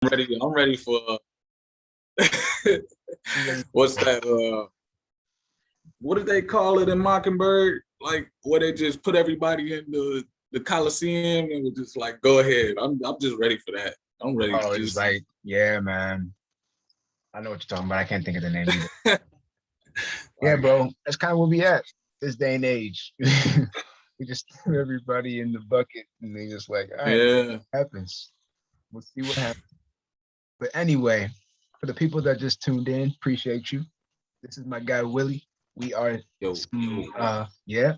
ready. I'm ready for what's that? What did they call it in Mockingbird? Like where they just put everybody in the Coliseum and would just like go ahead. I'm just ready for that. I'm ready to Oh, it's just like, yeah, man. I know what you're talking about. I can't think of the name either. Yeah, like bro. That's kind of where we at this day and age. We just threw everybody in the bucket and they just like, all right, yeah. happens. We'll see what happens. But anyway, for the people that just tuned in, appreciate you. This is my guy Willie. We are Yo, some yo. yeah,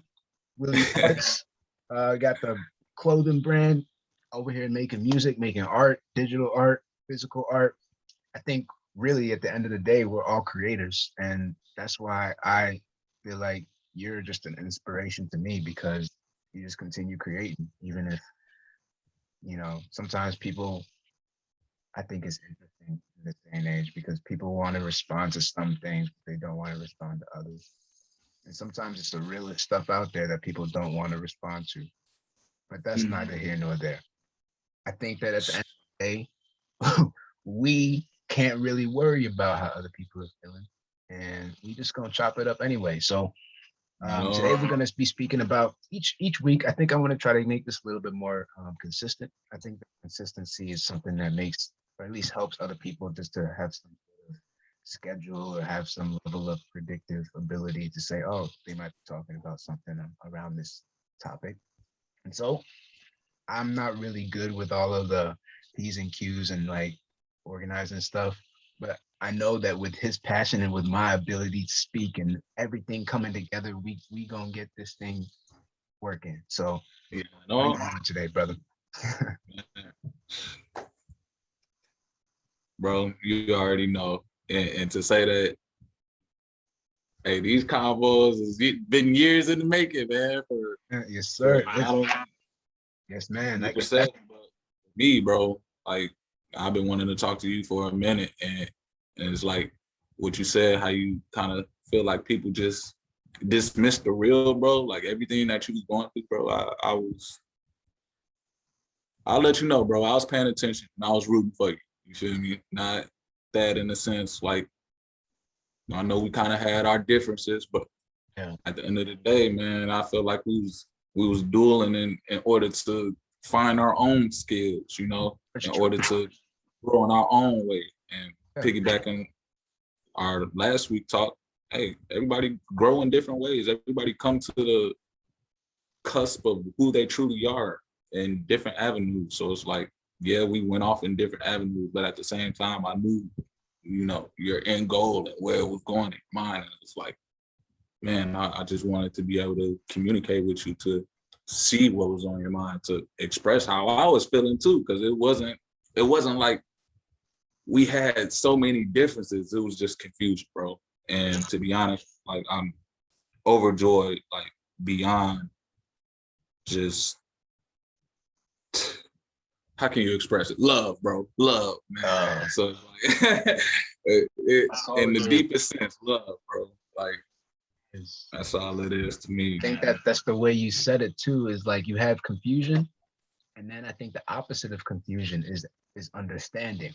Willie Arts. Got the clothing brand over here making music, making art, digital art, physical art. I think really at the end of the day, we're all creators. And that's why I feel like you're just an inspiration to me because you just continue creating, even if, sometimes people, I think it's interesting in this day and age because people want to respond to some things, but they don't want to respond to others. And sometimes it's the realest stuff out there that people don't want to respond to. But that's Mm. neither here nor there. I think that at the end of the day, we can't really worry about how other people are feeling. And we just gonna chop it up anyway. So today we're gonna be speaking about each week. I think I want to try to make this a little bit more consistent. I think that consistency is something that makes, or at least helps other people just to have some sort of schedule or have some level of predictive ability to say, oh, they might be talking about something around this topic. And so I'm not really good with all of the P's and Q's and like organizing stuff, but I know that with his passion and with my ability to speak and everything coming together, we gonna get this thing working. So Yeah, how you no, doing today, brother? bro, you already know. And to say that, hey, these combos has been years in the making, man. Yes, For sir. I don't Yes, man. you Like said, but me, bro, like I've been wanting to talk to you for a minute, and it's like what you said, how you kind of feel like people just dismiss the real, bro. Like everything that you was going through, bro. I'll let you know, bro. I was paying attention and I was rooting for you. You feel me? Not that in a sense, like I know we kind of had our differences, but yeah, at the end of the day, man, I feel like we was dueling in order to find our own skills, that's in true. order to grow in our own way. And Yeah, piggybacking our last week talk, hey, everybody grow in different ways. Everybody come to the cusp of who they truly are in different avenues. So it's like, yeah, we went off in different avenues, but at the same time, I knew, your end goal and where it was going in mine. And it's like, man, I just wanted to be able to communicate with you to see what was on your mind, to express how I was feeling too, because it wasn't like we had so many differences. It was just confusion, bro. And to be honest, like I'm overjoyed, like beyond just how can you express it? Love, bro. Love, man. So like, that's all in it the is. deepest sense, love, bro. Like Is that's all it is to me, I think that man. that's the way you said it too. Is like you have confusion, and then I think the opposite of confusion is understanding.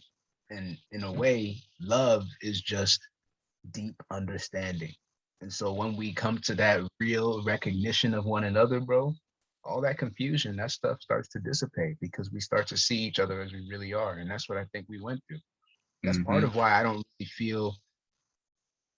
And in a way, love is just deep understanding. And so when we come to that real recognition of one another, bro, all that confusion, that stuff starts to dissipate because we start to see each other as we really are. And that's what I think we went through. That's part Mm-hmm. of why I don't really feel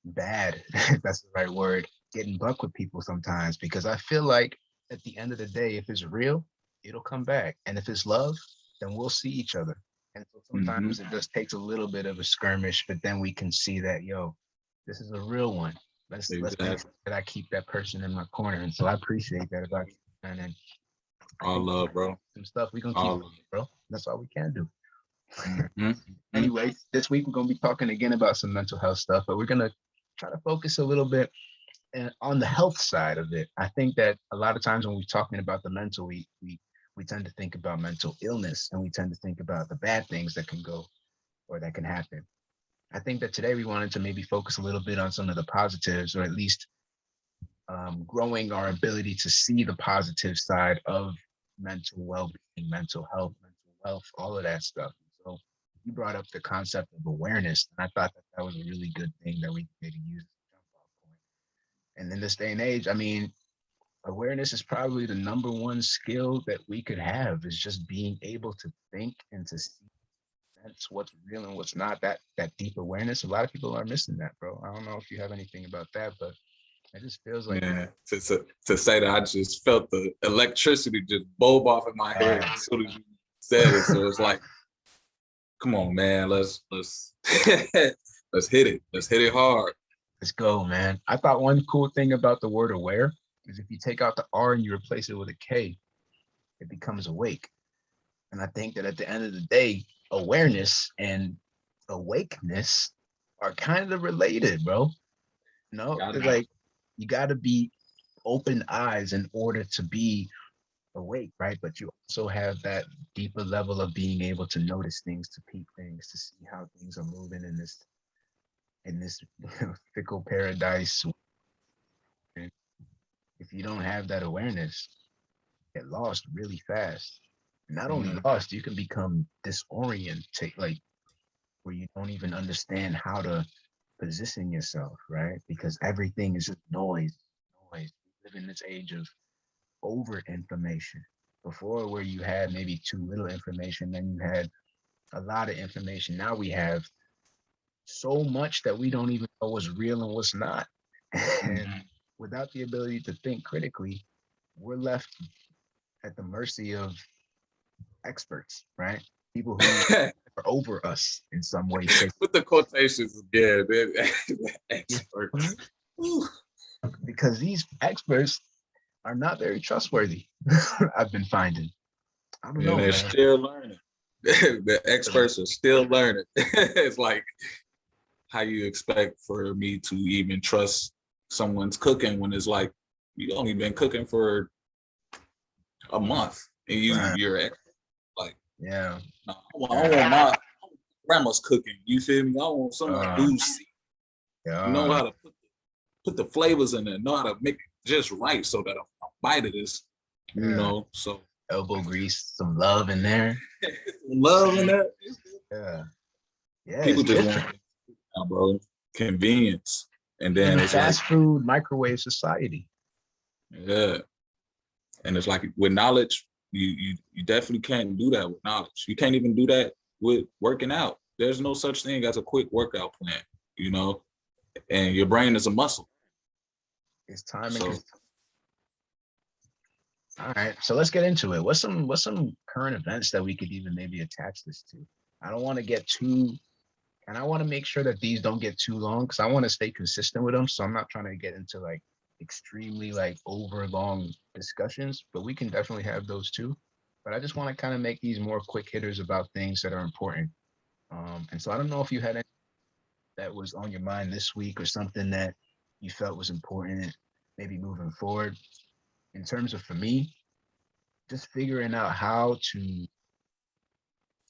bad, if that's the right word, getting buck with people sometimes, because I feel like at the end of the day, if it's real, it'll come back. And if it's love, then we'll see each other. And so Mm-hmm. sometimes it just takes a little bit of a skirmish, but then we can see that, yo, this is a real one. Let's make Exactly. sure that I keep that person in my corner. And so I appreciate that about you. And I All think love, bro. some stuff we're gonna keep, All love. bro. That's all we can do. Mm-hmm. Mm-hmm. Anyway, this week we're gonna be talking again about some mental health stuff, but we're gonna try to focus a little bit on the health side of it. I think that a lot of times when we're talking about the mental, we tend to think about mental illness and we tend to think about the bad things that can go or that can happen. I think that today we wanted to maybe focus a little bit on some of the positives, or at least growing our ability to see the positive side of mental well-being, mental health, all of that stuff. So you brought up the concept of awareness, and I thought that that was a really good thing that we could maybe use as a jump off point. And in this day and age, I mean, awareness is probably the number one skill that we could have, is just being able to think and to see sense what's real and what's not. That deep awareness. A lot of people are missing that, bro. I don't know if you have anything about that, but it just feels like Man, to say that I just felt the electricity just bulb off in my head as soon as you said it. So it's like, come on, man, let's let's hit it. Let's hit it hard. let's go, man. I thought one cool thing about the word aware is if you take out the R and you replace it with a K, it becomes awake. And I think that at the end of the day, awareness and awakeness are kind of related, bro. No, Gotta it's be. like you got to be open eyes in order to be awake, right? But you also have that deeper level of being able to notice things, to peep things, to see how things are moving in this fickle paradise. And if you don't have that awareness, you get lost really fast. Not only Mhm. lost, you can become disoriented, like where you don't even understand how to position yourself, right? Because everything is just noise, noise. We live in this age of over information. Before, where you had maybe too little information, then you had a lot of information. Now we have so much that we don't even know what's real and what's not. And without the ability to think critically, we're left at the mercy of experts, right? People who are over us in some way, shape. With the quotations again, man. Experts. Because these experts are not very trustworthy. I've been finding. I don't And know, they're man. still learning. The experts are still learning. It's like how you expect for me to even trust someone's cooking when it's like you only been cooking for a month and Right. you're like, Yeah. no, I want my grandma's cooking. You feel me? I want someone Uh, who know yeah. how to put the flavors in there, know how to make it just right so that a bite of this, Yeah. so Elbow grease, some love in there. love in that. Yeah. Yeah, it's People just different. want, bro, convenience. And In then a it's like, fast food microwave society. yeah. And it's like with knowledge, you definitely can't do that with knowledge. You can't even do that with working out. There's no such thing as a quick workout plan, you know, and your brain is a muscle. It's time and So all right. So let's get into it. What's some current events that we could even maybe attach this to? I don't want to get too and I want to make sure that these don't get too long because I want to stay consistent with them. So I'm not trying to get into like extremely like over long discussions, but we can definitely have those too. But I just want to kind of make these more quick hitters about things that are important. And so I don't know if you had any that was on your mind this week or something that you felt was important, maybe moving forward. In terms of for me, just figuring out how to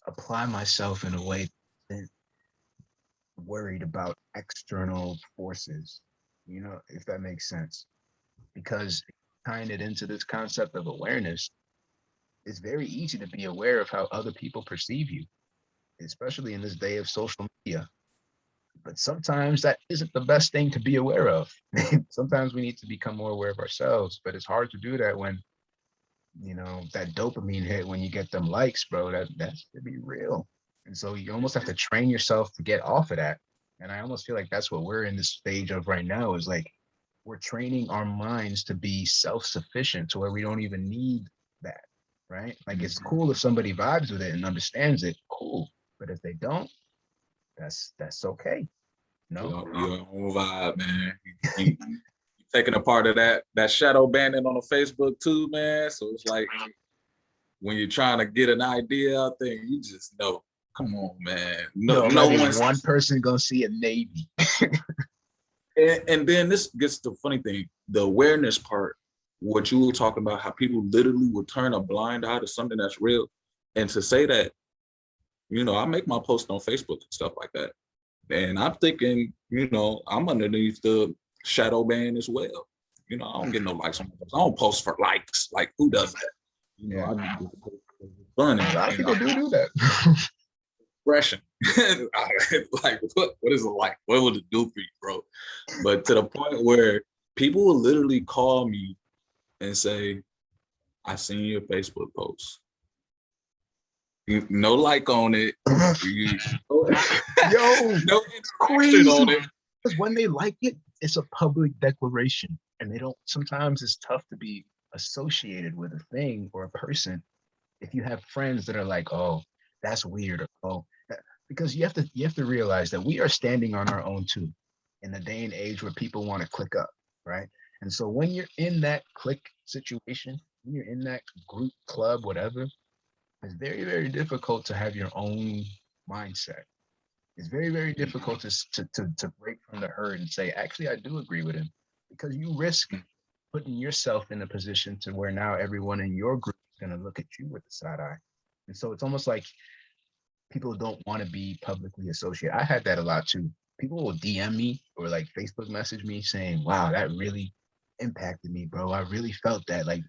apply myself in a way that worried about external forces, if that makes sense. Because tying it into this concept of awareness, it's very easy to be aware of how other people perceive you, especially in this day of social media. But sometimes that isn't the best thing to be aware of. Sometimes we need to become more aware of ourselves, but it's hard to do that when, that dopamine hit when you get them likes, bro. That's to be real. And so you almost have to train yourself to get off of that. And I almost feel like that's what we're in this stage of right now is like we're training our minds to be self-sufficient to where we don't even need that. Right. Like it's cool if somebody vibes with it and understands it. Cool. But if they don't, that's okay. No. your own vibe, man. You taking a part of that shadow banning on the Facebook too, man. So it's like when you're trying to get an idea out there, you just know. Come on, man. No, Yo, no imagine one's. one person gonna see a Navy. And then this gets the funny thing, the awareness part. What you were talking about, how people literally will turn a blind eye to something that's real, and to say that, I make my post on Facebook and stuff like that, and I'm thinking, I'm underneath the shadow ban as well. I don't get no likes on my post. I don't post for likes. Like who does that? Yeah. I do fun A lot of and people do that. expression. Like, what is it like? What would it do for you, bro? But to the point where people will literally call me and say, I seen your Facebook post. No like on it. Yo, No crazy. interaction on it. Because when they like it, it's a public declaration. And they don't, sometimes it's tough to be associated with a thing or a person if you have friends that are like, oh, that's weird. Or, oh, because you have to realize that we are standing on our own too in a day and age where people want to click up, right? And so when you're in that click situation, when you're in that group, club, whatever, it's very, very difficult to have your own mindset. It's very, very difficult to break from the herd and say, actually, I do agree with him, because you risk putting yourself in a position to where now everyone in your group is going to look at you with the side eye. And so it's almost like people don't want to be publicly associated. I had that a lot too. People will DM me or like Facebook message me saying, wow, that really impacted me, bro. I really felt that. Like,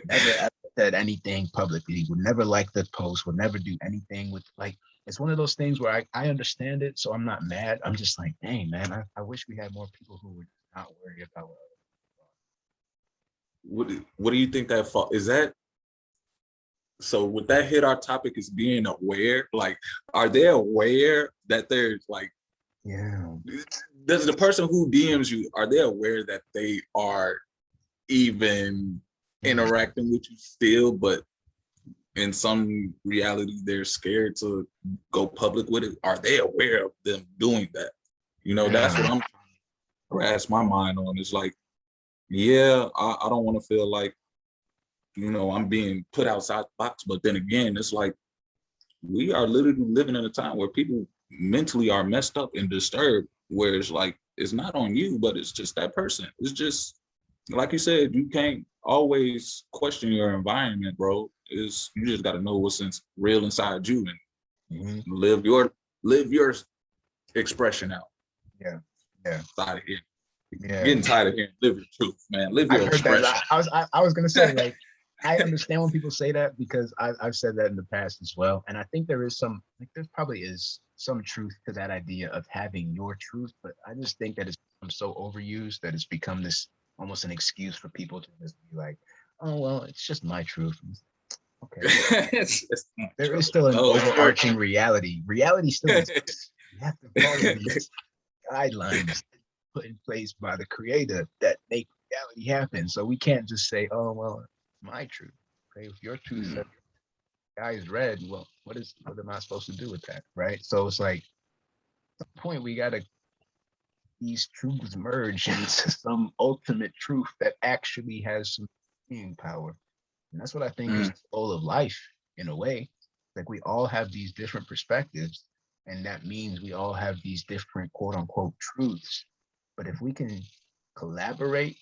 never ever said anything publicly, would never like the post, would never do anything with, like, it's one of those things where I understand it, so I'm not mad. I'm just like, dang, man, I wish we had more people who would not worry about What do you think that fault is that? So would that hit our topic as being aware? Like, are they aware that they're like, yeah. does the person who DMs you, are they aware that they are even interacting with you still, but in some reality they're scared to go public with it? Are they aware of them doing that? You know, that's what I'm trying to grasp my mind on. It's like, yeah, I don't want to feel like, you know, I'm being put outside the box. But then again, it's like we are literally living in a time where people mentally are messed up and disturbed, where it's like it's not on you, but it's just that person. It's just like you said, you can't always question your environment, bro. Is you just got to know what's real inside you and live your expression out. Yeah. Yeah. Side of here. Yeah. Getting tired of hearing live your truth, man. Live I've your heard that. expression. I was gonna say, like, I understand when people say that because I've said that in the past as well. And I think there is some, like, there probably is some truth to that idea of having your truth, but I just think that it's become so overused that it's become this almost an excuse for people to just be like, oh well, it's just my truth. Okay. There is still an overarching reality. Reality still exists. You have to follow these guidelines put in place by the creator that make reality happen. So we can't just say, oh well, it's my truth. Okay, if your truth says the sky is red, well, what am I supposed to do with that? Right. So it's like at some point we gotta these truths merge into some ultimate truth that actually has some being power. And that's what I think is the goal of life in a way. Like we all have these different perspectives, and that means we all have these different quote unquote truths. But if we can collaborate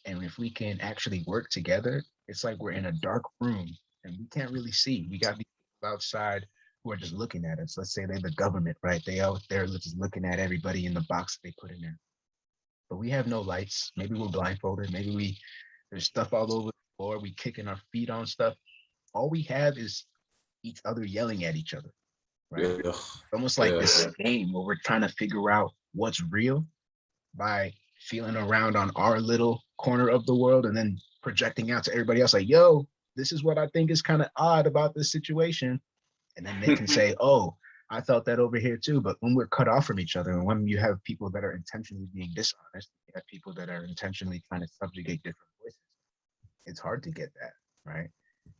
and if we can actually work together, it's like we're in a dark room and we can't really see. We got people outside who are just looking at us. Let's say they're the government, right? They out there just looking at everybody in the box they put in there. But we have no lights. Maybe we're blindfolded. Maybe there's stuff all over the floor. We kicking our feet on stuff. All we have is each other yelling at each other, right? Yeah. It's almost like this game where we're trying to figure out what's real by feeling around on our little corner of the world and then projecting out to everybody else like, yo, this is what I think is kind of odd about this situation. And then they can say, oh, I felt that over here too. But when we're cut off from each other and when you have people that are intentionally being dishonest, you have people that are intentionally trying to subjugate different voices, it's hard to get that, right?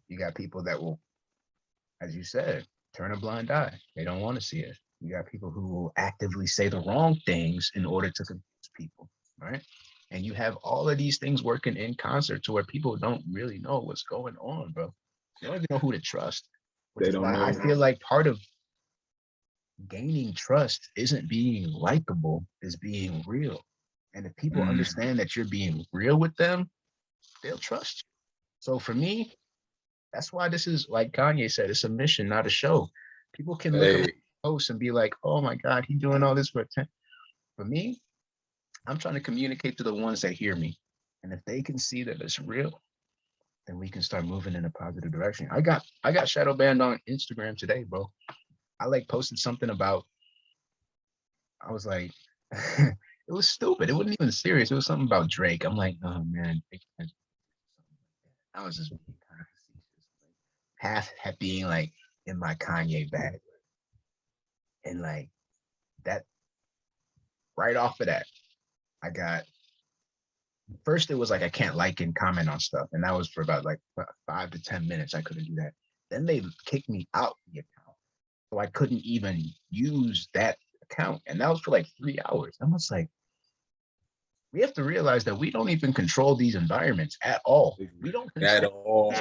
You got people that will, as you said, turn a blind eye. They don't want to see it. You got people who will actively say the wrong things in order to confuse people, right? And you have all of these things working in concert to where people don't really know what's going on, bro. They don't even know who to trust, which is why I feel like part of gaining trust isn't being likable, is being real. And if people understand that you're being real with them, they'll trust you. So for me, that's why this is, like Kanye said, it's a mission, not a show. People can look at the post and be like, oh my God, he's doing all this for attention. For me, I'm trying to communicate to the ones that hear me. And if they can see that it's real, then we can start moving in a positive direction. I got shadow banned on Instagram today, bro. I like posted something about, I was like, it was stupid. It wasn't even serious. It was something about Drake. I'm like, oh man, I was just being kind of facetious. Half being like in my Kanye bag. And like that, right off of that, I got, first it was like I can't like and comment on stuff. And that was for about like 5 to 10 minutes. I couldn't do that. Then they kicked me out of the account. So I couldn't even use that account. And that was for like 3 hours. I was like, we have to realize that we don't even control these environments at all. We don't at control all.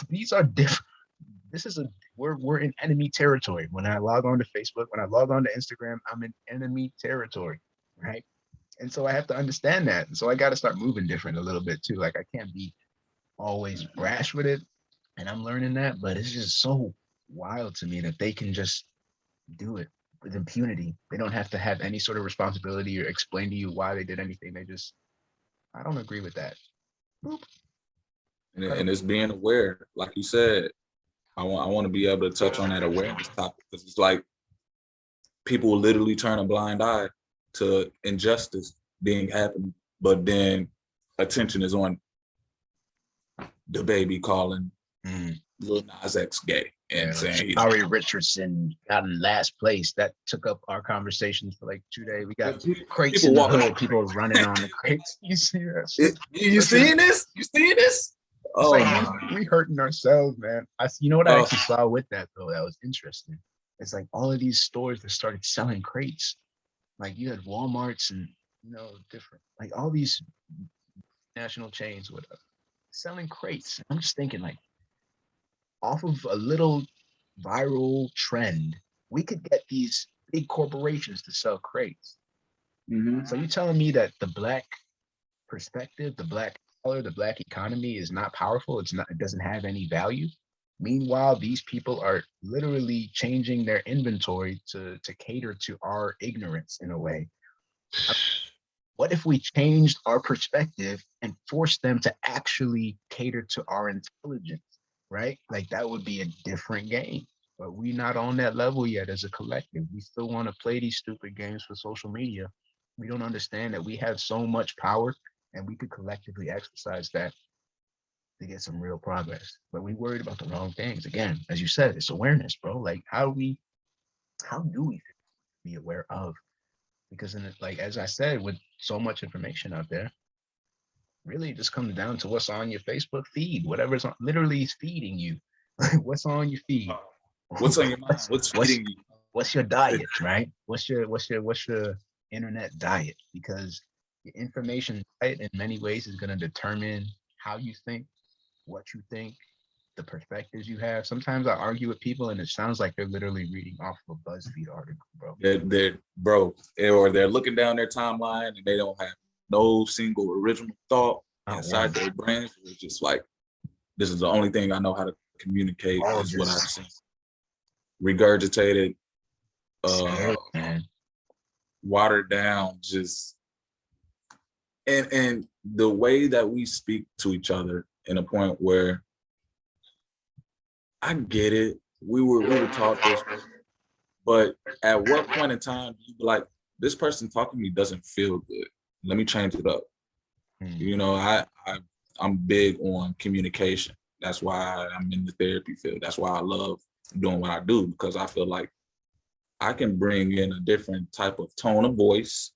these are different. This is a, we're in enemy territory. When I log on to Facebook, when I log on to Instagram, I'm in enemy territory, right? And so I have to understand that. And so I got to start moving different a little bit too. Like I can't be always brash with it. And I'm learning that, but it's just so wild to me that they can just do it with impunity. They don't have to have any sort of responsibility or explain to you why they did anything. They just, I don't agree with that. Boop. And it's being aware, like you said. I want to be able to touch on that awareness topic, because it's like people will literally turn a blind eye to injustice being happened, but then attention is on the baby calling Lil Nas X gay and saying Ari Richardson got in last place. That took up our conversations for like 2 days. We got crates in the hood, people running on the crates. You see that shit? You seeing this? You seeing this? Oh, like we hurting ourselves, man. You know what I actually saw with that though? That was interesting. It's like all of these stores that started selling crates. Like you had Walmarts and different, like all these national chains, whatever, selling crates. I'm just thinking, like, off of a little viral trend, we could get these big corporations to sell crates. Mm-hmm. So you're telling me that the Black perspective, the Black dollar, the Black economy is not powerful? It's not. It doesn't have any value. Meanwhile, these people are literally changing their inventory to cater to our ignorance in a way. What if we changed our perspective and forced them to actually cater to our intelligence, right? Like that would be a different game. But we're not on that level yet as a collective. We still want to play these stupid games for social media. We don't understand that we have so much power and we could collectively exercise that to get some real progress. But we worried about the wrong things. Again, as you said, it's awareness, bro. Like how do we be aware of? Because like as I said, with so much information out there, really it just comes down to what's on your Facebook feed, whatever's on, literally is feeding you. What's on your feed? What's on your mind? What's feeding you? What's your diet, right? What's your internet diet? Because the information diet in many ways is going to determine how you think, what you think, the perspectives you have. Sometimes I argue with people and it sounds like they're literally reading off of a BuzzFeed article, bro. Or they're looking down their timeline and they don't have no single original thought inside their brains. It's just like, this is the only thing I know how to communicate is what I've seen. Regurgitated, watered down, just and the way that we speak to each other in a point where I get it. We were taught this, but at what point in time do you be like, this person talking to me doesn't feel good? Let me change it up. You know, I'm big on communication. That's why I'm in the therapy field. That's why I love doing what I do, because I feel like I can bring in a different type of tone of voice,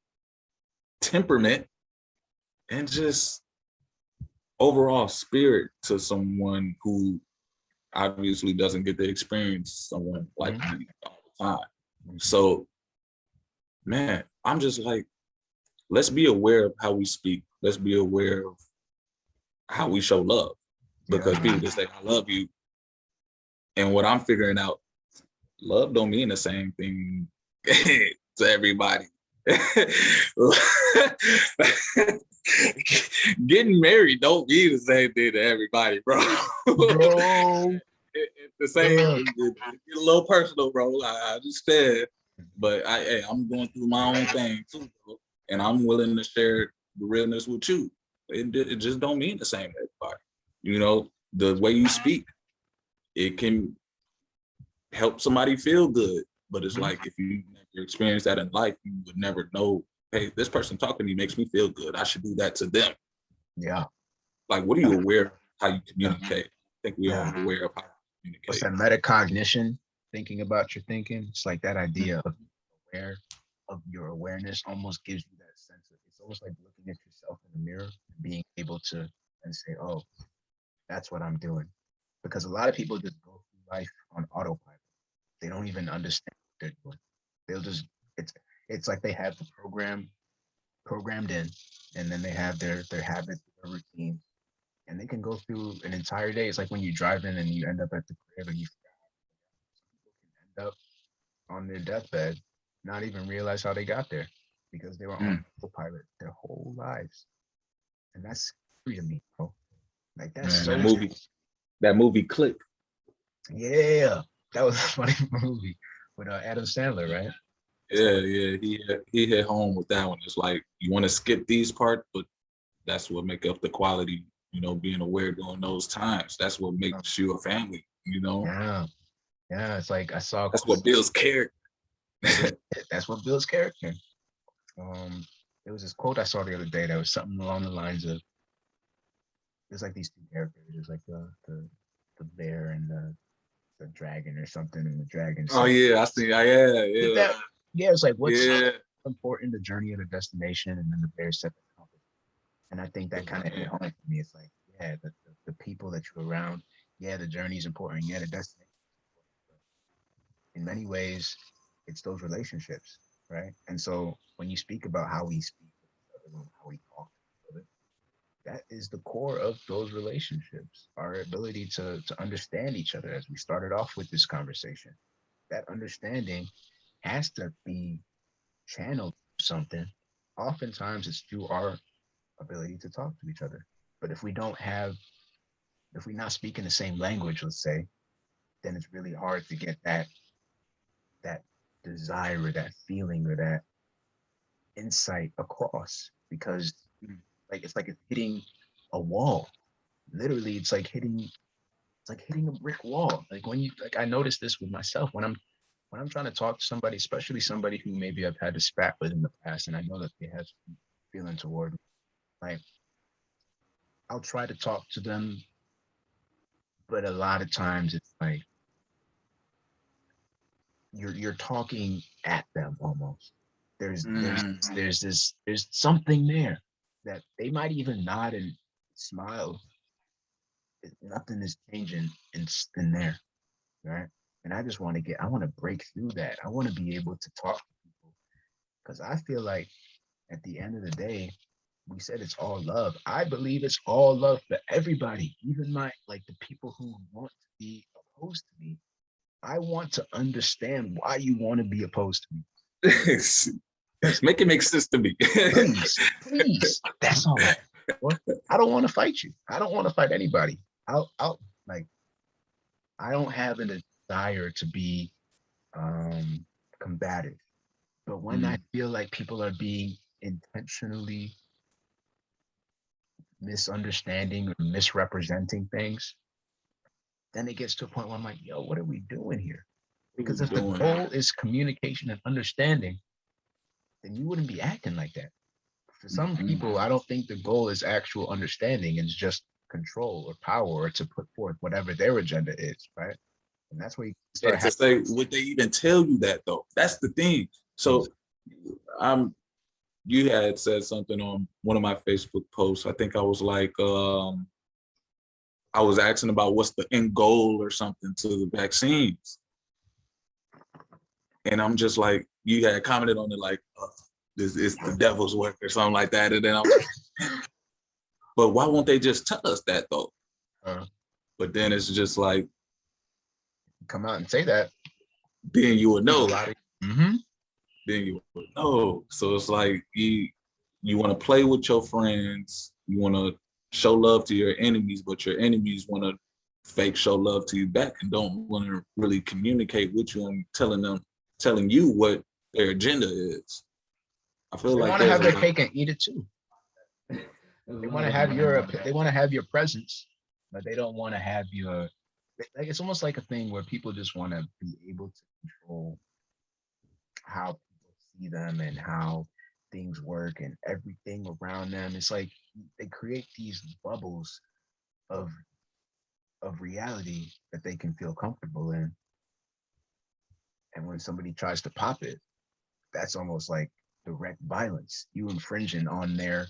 temperament, and just overall spirit to someone who obviously doesn't get to experience someone like me all the time. So, man, I'm just like, let's be aware of how we speak. Let's be aware of how we show love, because people just say, I love you. And what I'm figuring out, love don't mean the same thing to everybody. Getting married don't mean the same thing to everybody, bro. It's the same. Get a little personal, bro. I understand, but I'm going through my own thing too, bro, and I'm willing to share the realness with you. It just don't mean the same to everybody. You know, the way you speak, it can help somebody feel good. But it's like, if you never experience that in life, you would never know, hey, this person talking to me makes me feel good. I should do that to them. Yeah. Like, what are you aware of how you Yeah. communicate? I think we are Yeah. aware of how you What's communicate. that metacognition? Thinking about your thinking. It's like that idea of aware of your awareness almost gives you that sense of, it's almost like looking at yourself in the mirror and being able to and say, oh, that's what I'm doing. Because a lot of people just go through life on autopilot. They don't even understand what they're doing. They'll just it's like they have the program programmed in, and then they have their habits, their routines, and they can go through an entire day. It's like when you drive in and you end up at the crib and you end up on their deathbed, not even realize how they got there because they were on autopilot their whole lives. And that's scary to me, bro. Like that's Man, so that movie Click. yeah. That was a funny movie with Adam Sandler, right? Yeah, yeah, he hit home with that one. It's like, you want to skip these parts, but that's what make up the quality. You know, being aware during those times. That's what makes you a family. You know, Yeah. Yeah. It's like I saw that's what builds character. that's what builds character. There was this quote I saw the other day that was something along the lines of, there's like these two characters. There's like the bear and the dragon or something, and the dragon Oh said, yeah, I see. Yeah, yeah, that, yeah, it's like what's yeah. important, the journey or the destination, and then the bear set the compass. And I think that kind of hit home for me. It's like, yeah, the people that you're around, yeah, the journey is important, yeah, the destination. In many ways, it's those relationships, right? And so when you speak about how we speak with each other, how we talk to each other, that is the core of those relationships. Our ability to understand each other, as we started off with this conversation. That understanding has to be channeled through something. Oftentimes, it's through our ability to talk to each other. But if we don't have, if we're not speaking the same language, let's say, then it's really hard to get that desire or that feeling or that insight across, because it's hitting a wall. Literally, it's like hitting a brick wall. Like when you like I noticed this with myself when I'm trying to talk to somebody, especially somebody who maybe I've had a spat with in the past, and I know that they have some feeling toward me. Like I'll try to talk to them, but a lot of times it's like you're talking at them almost. There's something there that they might even nod and smile. Nothing is changing in there, right? And I want to break through that. I want to be able to talk to people because I feel like at the end of the day, we said it's all love. I believe it's all love for everybody, even the people who want to be opposed to me. I want to understand why you want to be opposed to me. Make it make sense to me. Please. That's all I want. I don't want to fight you. I don't want to fight anybody. I'll like I don't have a desire to be combative. But when I feel like people are being intentionally misunderstanding or misrepresenting things, then it gets to a point where I'm like, yo, what are we doing here? Because if the goal is communication and understanding, then you wouldn't be acting like that. For some people, I don't think the goal is actual understanding. It's just control or power or to put forth whatever their agenda is, right? And that's where you start And to say, would they even tell you that though? That's the thing. So you had said something on one of my Facebook posts. I think I was like, I was asking about what's the end goal or something to the vaccines. And I'm just like, you had commented on it like, this is the devil's work or something like that. And then I was like, but why won't they just tell us that though? But then it's just like, come out and say that. Then you would know. Mm-hmm. Then you would know. So it's like you want to play with your friends, you want to show love to your enemies, but your enemies want to fake show love to you back and don't want to really communicate with you and telling you what their agenda is. I feel like they want to have their cake and eat it too. They want to have your presence, but they don't want to have like it's almost like a thing where people just want to be able to control how people see them and how things work and everything around them. It's like they create these bubbles of reality that they can feel comfortable in. And when somebody tries to pop it, that's almost like direct violence. You infringing on their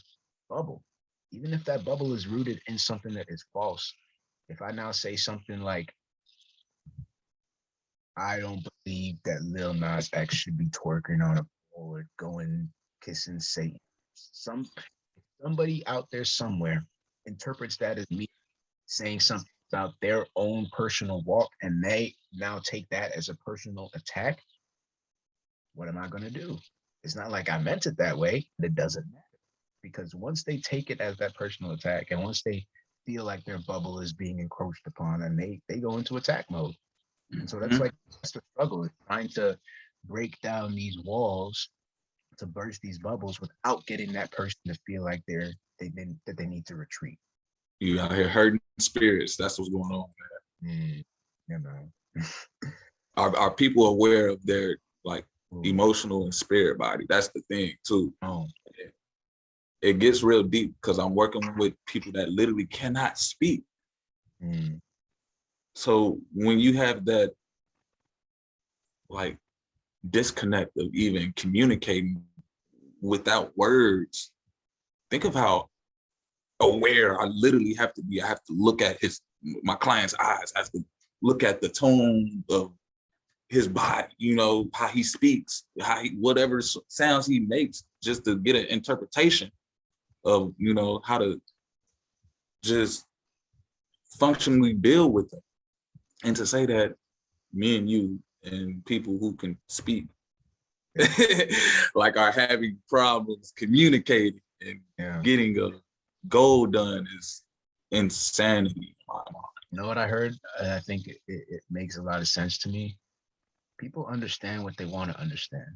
bubble. Even if that bubble is rooted in something that is false. If I now say something like, I don't believe that Lil Nas X should be twerking on a pole or going kissing Satan. Somebody out there somewhere interprets that as me saying something about their own personal walk, and they now take that as a personal attack. What am I going to do? It's not like I meant it that way. It doesn't matter, because once they take it as that personal attack, and once they feel like their bubble is being encroached upon, and they go into attack mode. And so that's Mhm. like that's the struggle, is trying to break down these walls to burst these bubbles without getting that person to feel like that they need to retreat. You out here hurting spirits. That's what's going on. You know. Are people aware of their like Ooh. emotional and spirit body? That's the thing too. Oh. It gets real deep because I'm working with people that literally cannot speak. Mm. So when you have that like disconnect of even communicating without words, think of how aware I literally have to be. I have to look at my client's eyes. I have to look at the tone of his body, you know, how he speaks, whatever sounds he makes, just to get an interpretation of, you know, how to just functionally deal with them. And to say that me and you and people who can speak like are having problems communicating and getting a goal done is insanity. You know what I heard? I think it makes a lot of sense to me. People understand what they want to understand.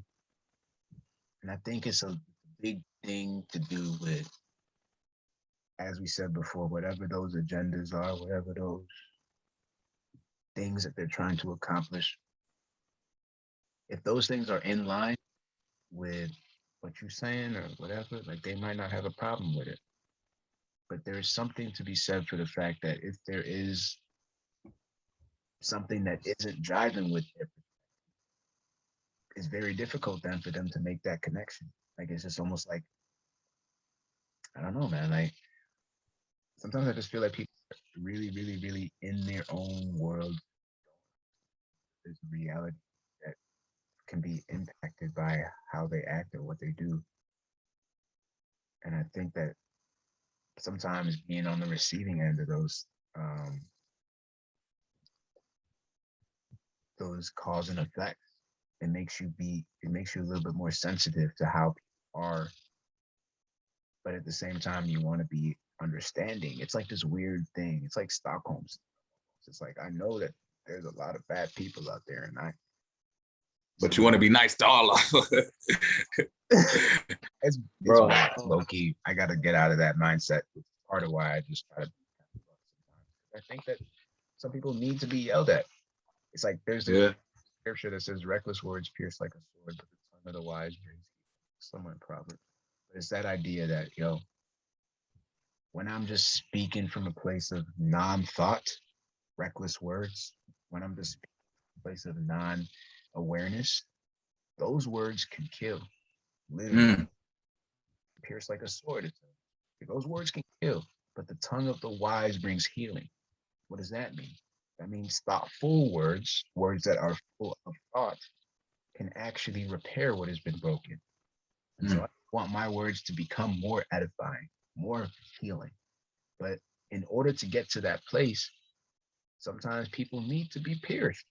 And I think it's a big thing to do with, as we said before, whatever those agendas are, whatever those things that they're trying to accomplish. If those things are in line with what you're saying or whatever, like they might not have a problem with it. But there is something to be said for the fact that if there is something that isn't jiving with it, it's very difficult then for them to make that connection. Like it's just almost like, I don't know, man. Like sometimes I just feel like people are really, really, really in their own world. There's a reality that can be impacted by how they act or what they do. And I think that sometimes being on the receiving end of um, those cause and effects, it makes you a little bit more sensitive to how people are, but at the same time you want to be understanding. It's like this weird thing. It's like Stockholm. It's like I know that there's a lot of bad people out there, and but you want to be nice to all of them. it's Bro, low key. I got to get out of that mindset. It's part of why I just try to. I think that some people need to be yelled at. It's like there's a scripture that says, "Reckless words pierce like a sword, but the tongue of the wise brings somewhere in Proverbs." But it's that idea that when I'm just speaking from a place of non-thought, reckless words, when I'm just speaking from a place of non-awareness, those words can kill. Literally, pierce like a sword. Those words can kill, but the tongue of the wise brings healing. What does that mean? That means thoughtful words, words that are full of thought, can actually repair what has been broken. And so I want my words to become more edifying, more healing. But in order to get to that place, sometimes people need to be pierced.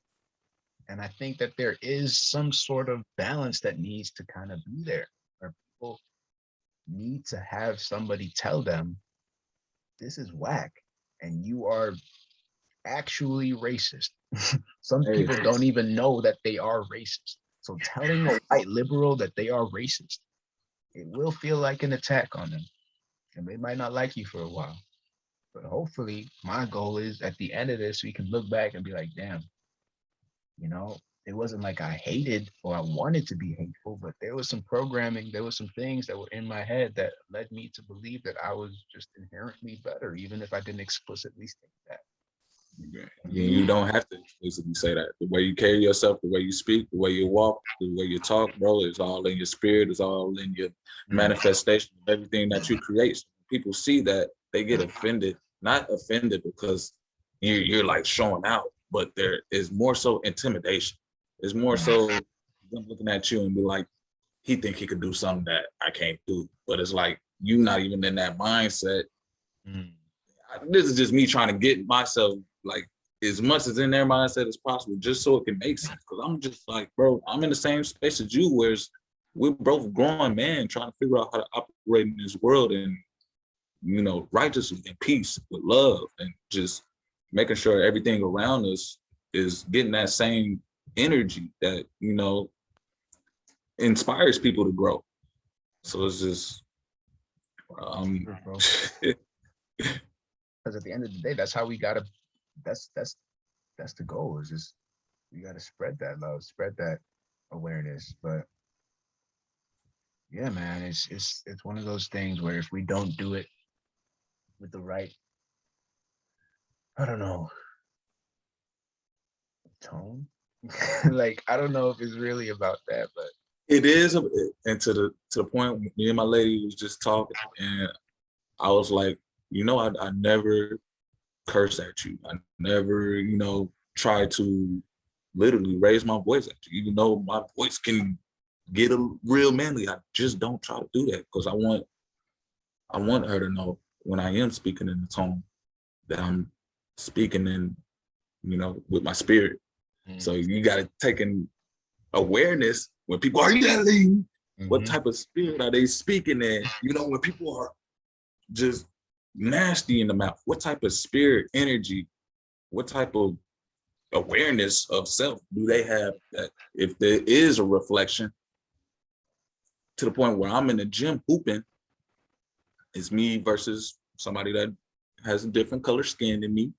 And I think that there is some sort of balance that needs to kind of be there, where people need to have somebody tell them, this is whack, and you are actually racist. Some people don't even know that they are racist. So telling a white liberal that they are racist, it will feel like an attack on them. And they might not like you for a while. But hopefully, my goal is at the end of this, we can look back and be like, damn, you know, it wasn't like I hated or I wanted to be hateful, but there was some programming, there was some things that were in my head that led me to believe that I was just inherently better, even if I didn't explicitly state that. Yeah, you don't have to explicitly say that. The way you carry yourself, the way you speak, the way you walk, the way you talk, bro, is all in your spirit, it's all in your manifestation of everything that you create. So people see that, they get offended, not offended because you're like showing out, but there is more so intimidation. It's more so them looking at you and be like, he think he could do something that I can't do. But it's like you not even in that mindset. This is just me trying to get myself like as much as in their mindset as possible, just so it can make sense. Because I'm just like, bro, I'm in the same space as you, whereas we're both growing men trying to figure out how to operate in this world and righteously and peace with love and just making sure everything around us is getting that same energy that inspires people to grow. So it's just because at the end of the day, that's how we gotta. That's the goal. Is just we gotta spread that love, spread that awareness. But yeah, man, it's one of those things where if we don't do it with the right, I don't know, tone, like I don't know if it's really about that, but it is. And to the point, me and my lady was just talking, and I was like, I never curse at you. I never, try to literally raise my voice at you, even though my voice can get a real manly. I just don't try to do that because I want her to know when I am speaking in the tone that I'm speaking in, with my spirit. So you got to take in awareness when people are yelling. What type of spirit are they speaking in? When people are just nasty in the mouth, what type of spirit, energy, what type of awareness of self do they have that if there is a reflection to the point where I'm in the gym hooping, it's me versus somebody that has a different color skin than me.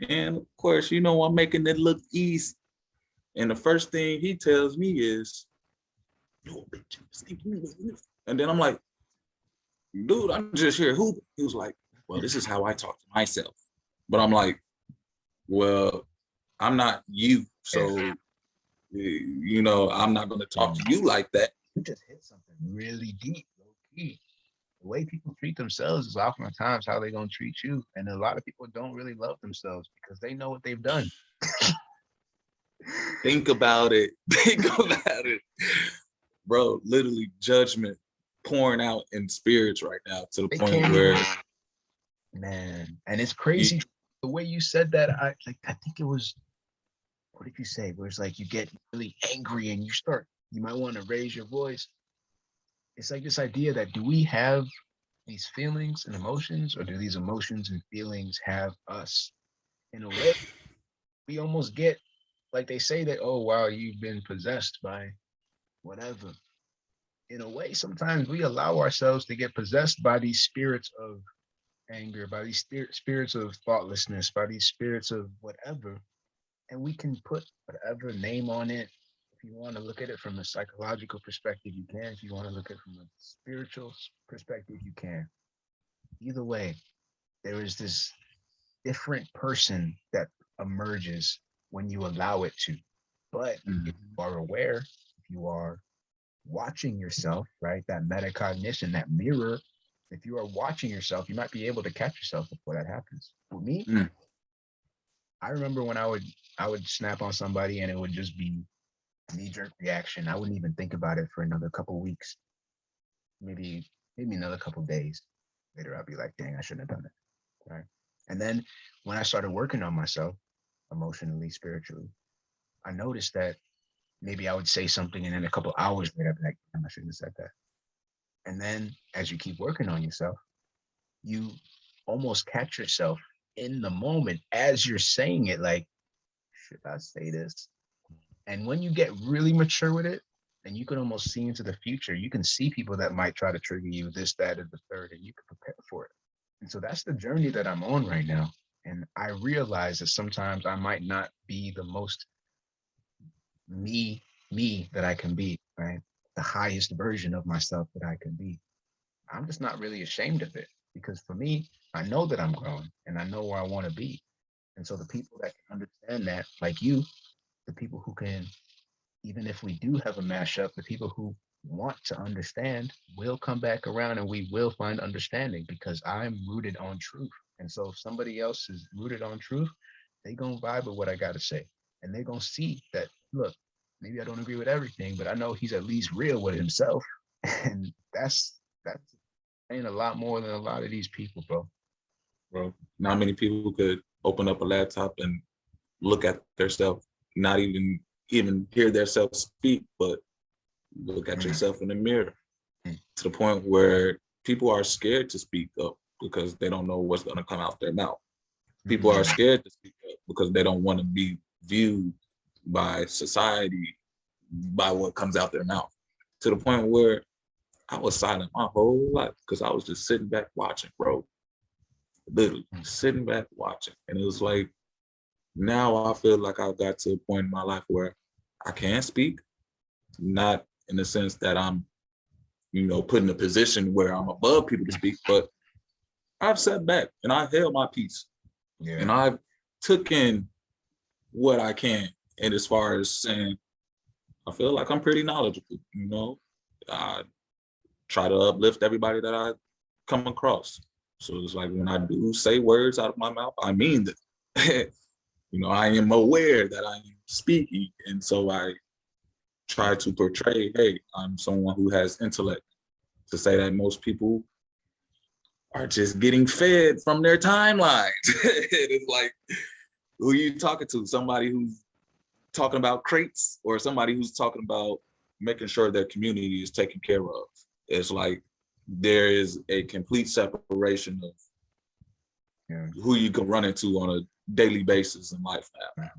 And of course, I'm making it look easy. And the first thing he tells me is, "Yo, bitch," and then I'm like, dude, I'm just here hooping. He was like, well, this is how I talk to myself. But I'm like, well, I'm not you. So, I'm not going to talk to you like that. You just hit something really deep, low key. The way people treat themselves is oftentimes how they're going to treat you. And a lot of people don't really love themselves because they know what they've done. Think about it. Think about it. Bro, literally judgment pouring out in spirits right now to the point where man, and it's crazy the way you said that. I think it was, what did you say? Where it's like you get really angry and you might want to raise your voice. It's like this idea that do we have these feelings and emotions, or do these emotions and feelings have us? In a way, we almost get like they say that, oh wow, you've been possessed by whatever. In a way, sometimes we allow ourselves to get possessed by these spirits of anger, by these spirits of thoughtlessness, by these spirits of whatever, and we can put whatever name on it. If you want to look at it from a psychological perspective, you can. If you want to look at it from a spiritual perspective, you can. Either way, there is this different person that emerges when you allow it to. But if you are aware, if you are watching yourself, right, that metacognition, that mirror, if you are watching yourself, you might be able to catch yourself before that happens. For me, I remember when I would snap on somebody and it would just be knee-jerk reaction. I wouldn't even think about it for another couple weeks, maybe another couple days. Later, I'll be like, dang, I shouldn't have done it. Right. And then when I started working on myself emotionally, spiritually, I noticed that maybe I would say something and then a couple hours later, I'd be like, damn, I shouldn't have said that. And then as you keep working on yourself, you almost catch yourself in the moment as you're saying it, like, should I say this? And when you get really mature with it, and you can almost see into the future, you can see people that might try to trigger you, this, that, or the third, and you can prepare for it. And so that's the journey that I'm on right now. And I realize that sometimes I might not be the most me, me that I can be, right? The highest version of myself that I can be. I'm just not really ashamed of it because for me, I know that I'm growing and I know where I want to be. And so the people that can understand that, like you, the people who can, even if we do have a mashup, the people who want to understand will come back around and we will find understanding because I'm rooted on truth. And so if somebody else is rooted on truth, they gonna vibe with what I gotta say. And they're gonna see that, look, maybe I don't agree with everything, but I know he's at least real with himself. And that's saying a lot more than a lot of these people, bro. Bro, not many people could open up a laptop and look at themselves, not even hear themselves speak, but look at Mm, yourself in the mirror mm, to the point where people are scared to speak up because they don't know what's going to come out their mouth. People are mm, scared to speak up because they don't want to be viewed by society by what comes out their mouth. To the point where I was silent my whole life because I was just sitting back watching, bro. Literally mm. sitting back watching. And it was like, now I feel like I've got to a point in my life where I can speak, not in the sense that I'm, put in a position where I'm above people to speak, but I've sat back and I held my peace Yeah. and I've took in what I can. And as far as saying, I feel like I'm pretty knowledgeable. I try to uplift everybody that I come across. So it's like when I do say words out of my mouth, I mean that. I am aware that I am speaking. And so I try to portray, hey, I'm someone who has intellect, to say that most people are just getting fed from their timelines. It's like, who are you talking to? Somebody who's talking about crates or somebody who's talking about making sure their community is taken care of? It's like there is a complete separation of Yeah. who you can run into on a daily basis in life now.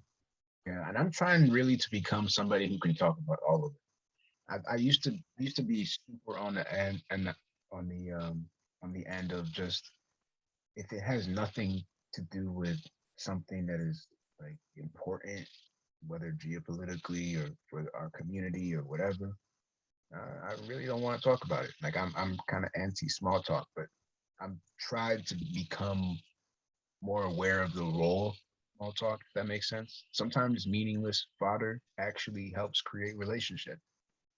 Yeah. And I'm trying really to become somebody who can talk about all of it. I used to be super on the end and on the end of just if it has nothing to do with something that is like important, whether geopolitically or for our community or whatever, I really don't want to talk about it. Like I'm kind of anti small talk, but I'm tried to become more aware of the role of small talk, if that makes sense. Sometimes meaningless fodder actually helps create relationship.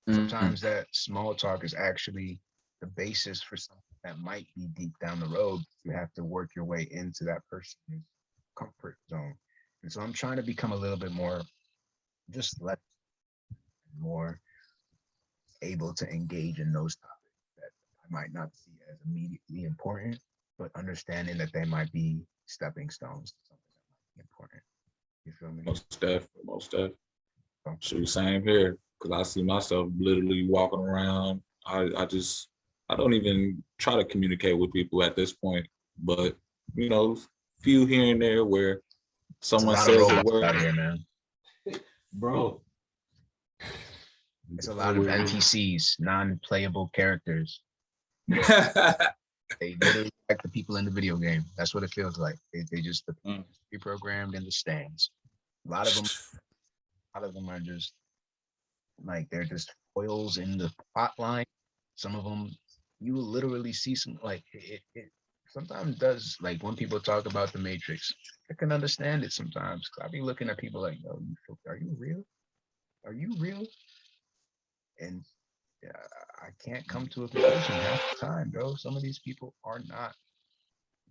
Mm-hmm. Sometimes that small talk is actually the basis for something that might be deep down the road. You have to work your way into that person's comfort zone. And so I'm trying to become a little bit more, just less, more able to engage in those topics that I might not see as immediately important, but understanding that they might be stepping stones to something that might be important. You feel me? Most definitely, most definitely. So, Shoot, same here. Cause I see myself literally walking around. I don't even try to communicate with people at this point. But few here and there where it's a someone lot of says a robots word, out here, man. bro. It's a lot of NPCs, non-playable characters. They literally like the people in the video game. That's what it feels like. They just pre-programmed in the stands. A lot of them, a lot of them are just like they're just foils in the plot line. Some of them, you will literally see some like it sometimes does like when people talk about the Matrix. I can understand it sometimes. I be looking at people like, "Yo, are you real? Are you real?" And yeah, I can't come to a conclusion half the time, bro. Some of these people are not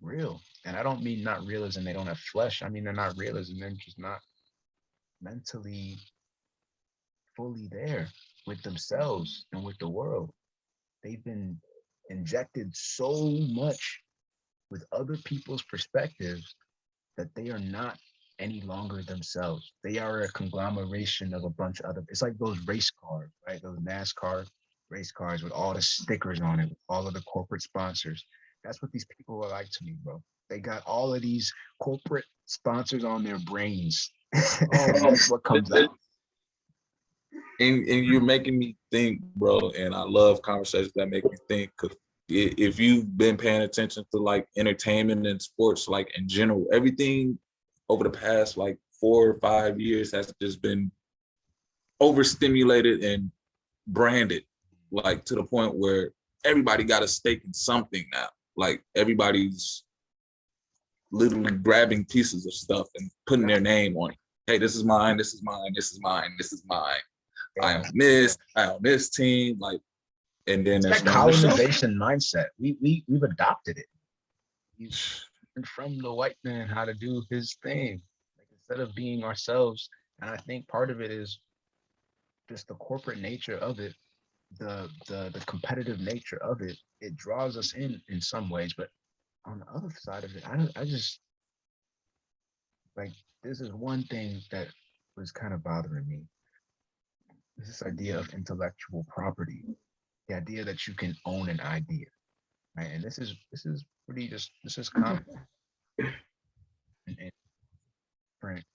real. And I don't mean not real as in they don't have flesh. I mean they're not real as in they're just not mentally fully there with themselves and with the world. They've been injected so much with other people's perspectives that they are not any longer themselves. They are a conglomeration of a bunch of other. It's like those race cars, right? Those NASCAR race cars with all the stickers on it, with all of the corporate sponsors. That's what these people are like to me, bro. They got all of these corporate sponsors on their brains. That's what comes out. And you're making me think, bro. And I love conversations that make me think. Cause if you've been paying attention to like entertainment and sports, like in general, everything over the past like 4 or 5 years has just been overstimulated and branded, like to the point where everybody got a stake in something now. Like everybody's literally grabbing pieces of stuff and putting their name on it. Hey, this is mine, this is mine, this is mine, this is mine. I own this team. Like, and then It's there's that no Michelle. colonization mindset. We've adopted it. We've learned from the white man how to do his thing, like instead of being ourselves. And I think part of it is just the corporate nature of it, the competitive nature of it. It draws us in some ways, but on the other side of it, I just like, this is one thing that was kind of bothering me. This idea of intellectual property, the idea that you can own an idea, right? And this is pretty just this is common in different,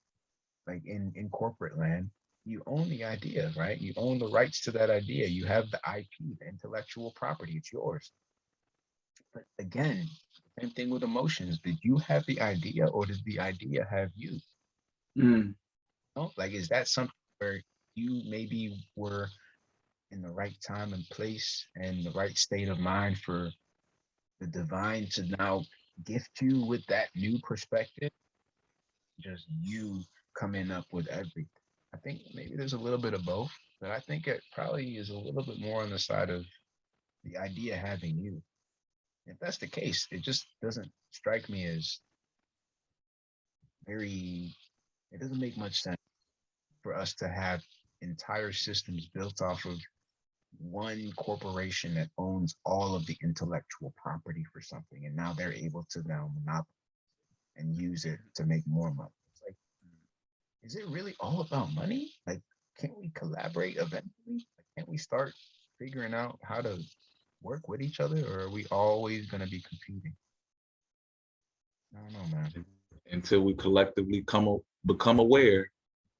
like in corporate land. You own the idea, right? You own the rights to that idea. You have the IP, the intellectual property. It's yours. But again, same thing with emotions. Did you have the idea, or did the idea have you? Mm. No? Like, is that something where you maybe were in the right time and place and the right state of mind for the divine to now gift you with that new perspective? Just you coming up with everything. I think maybe there's a little bit of both, but I think it probably is a little bit more on the side of the idea having you. If that's the case, it just doesn't strike me as very, it doesn't make much sense for us to have entire systems built off of one corporation that owns all of the intellectual property for something, and now they're able to now monopolize and use it to make more money. It's like, is it really all about money? Like, can't we collaborate eventually? Like, can't we start figuring out how to work with each other, or are we always going to be competing? I don't know, man. Until we collectively become aware,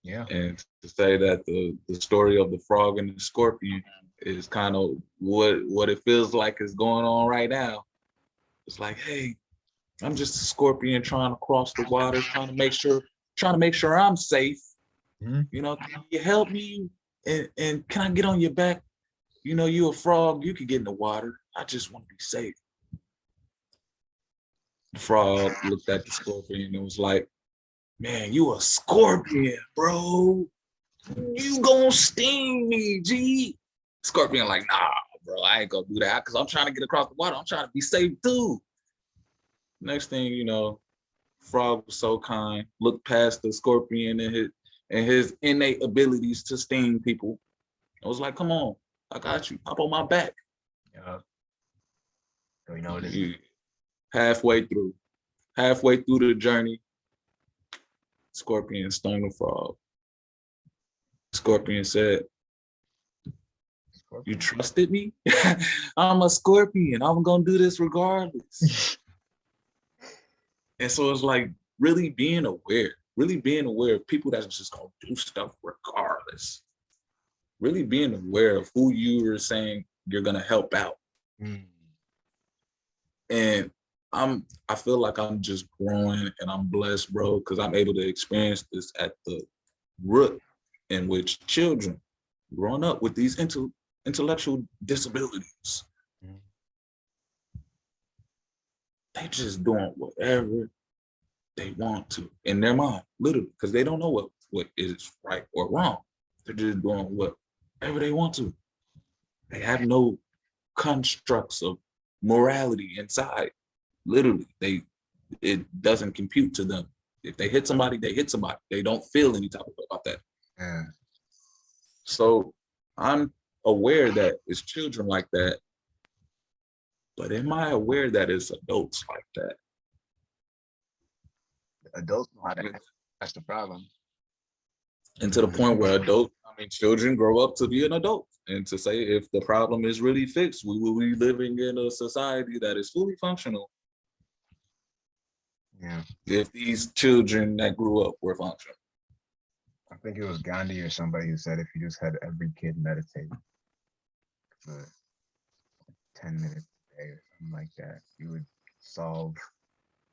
Yeah. and to say that the story of the frog and the scorpion is kind of what it feels like is going on right now. It's like, hey, I'm just a scorpion trying to cross the waters, trying to make sure I'm safe. Mhm. You know, can you help me? And can I get on your back? You know, you a frog, you can get in the water. I just want to be safe. The frog looked at the scorpion and was like, man, you a scorpion, bro. You gonna sting me, G. Scorpion like, nah, bro, I ain't gonna do that because I'm trying to get across the water. I'm trying to be safe too. Next thing you know, frog was so kind, looked past the scorpion and his innate abilities to sting people. I was like, come on, I got you. Hop on my back. Yeah. So you know what it is. You, halfway through the journey, scorpion stung the frog. Scorpion said, you trusted me? I'm a scorpion. I'm gonna do this regardless. And so it's like really being aware of people that's just gonna do stuff regardless. Really being aware of who you are saying you're gonna help out. Mm. And I feel like I'm just growing and I'm blessed, bro, because I'm able to experience this at the root, in which children growing up with these intellectual disabilities, they just doing whatever they want to in their mind, literally, because they don't know what is right or wrong. They're just doing whatever they want to. They have no constructs of morality inside. Literally, it doesn't compute to them. If they hit somebody, they hit somebody. They don't feel any type of way about that. Yeah. So I'm aware that it's children like that, but am I aware that it's adults like that? Adults know how to act. That's the problem. And to the point where children grow up to be an adult and to say if the problem is really fixed, we will be living in a society that is fully functional. Yeah. If these children that grew up were functional. I think it was Gandhi or somebody who said if you just had every kid meditate for 10 minutes a day or like that. You would solve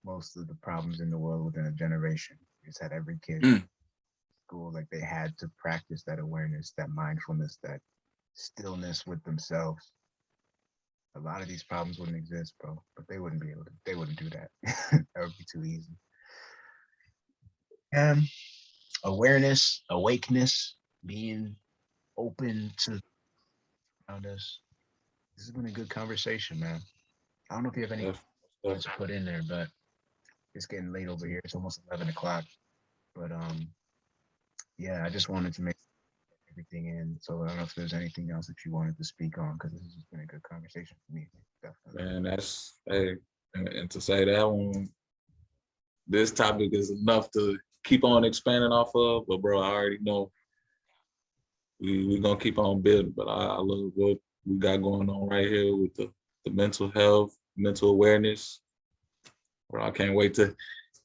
most of the problems in the world within a generation. You just had every kid in Mm. school, like they had to practice that awareness, that mindfulness, that stillness with themselves. A lot of these problems wouldn't exist, bro. But they wouldn't be able to. They wouldn't do that. That would be too easy. And awareness, awakeness, being open to around us. This has been a good conversation, man. I don't know if you have any Def- points def- to put in there, but it's getting late over here. It's almost 11 o'clock. But yeah, I just wanted to make everything in. So I don't know if there's anything else that you wanted to speak on because this has just been a good conversation for me. Definitely. Man, that's hey, and to say that one, this topic is enough to keep on expanding off of. But bro, I already know we gonna keep on building. But I love what we got going on right here with the mental health, mental awareness. Bro, I can't wait to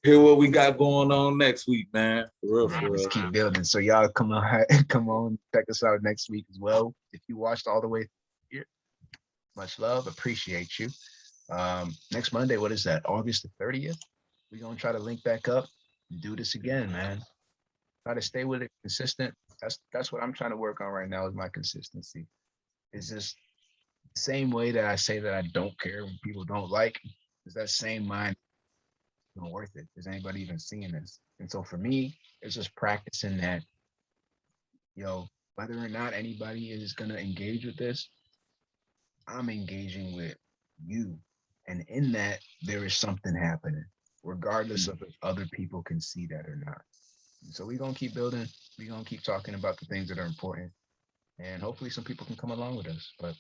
hear what we got going on next week, man. For real, for Let's real. keep building. So y'all come on, come on, check us out next week as well. If you watched all the way here, much love, appreciate you. Next Monday, what is that? August the 30th. We're gonna try to link back up and do this again, man. Try to stay with it consistent. That's what I'm trying to work on right now is my consistency. It's just the same way that I say that I don't care when people don't like, is that same mind even worth it? Is anybody even seeing this? And so for me, it's just practicing that, whether or not anybody is gonna engage with this, I'm engaging with you. And in that, there is something happening, regardless of if other people can see that or not. So we're gonna keep building, we're gonna keep talking about the things that are important. And hopefully some people can come along with us. But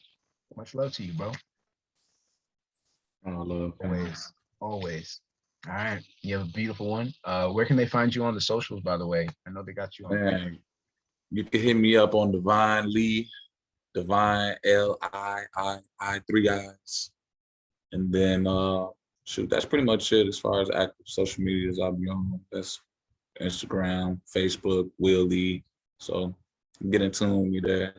much love to you, bro. I love, man. Always. Always. All right. You have a beautiful one. Where can they find you on the socials, by the way? I know they got you on. Man, you can hit me up on Divine Lee, Divine Lii, three eyes. And then shoot, that's pretty much it as far as active social medias I'll be on. That's Instagram, Facebook, Willie. So get in tune with me there.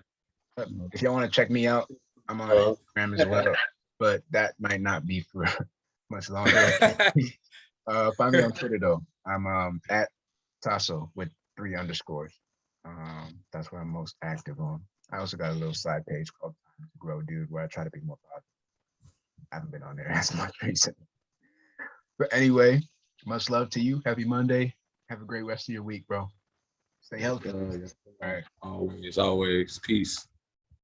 If y'all want to check me out, I'm on Uh, Instagram as well, but that might not be for much longer. Find me on Twitter though. I'm at Toso with 3 underscores. That's where I'm most active on. I also got a little side page called Time to Grow Dude where I try to be more positive. I haven't been on there as much recently. But anyway, much love to you. Happy Monday. Have a great rest of your week, bro. Stay healthy. yes, All right. always, always. Peace.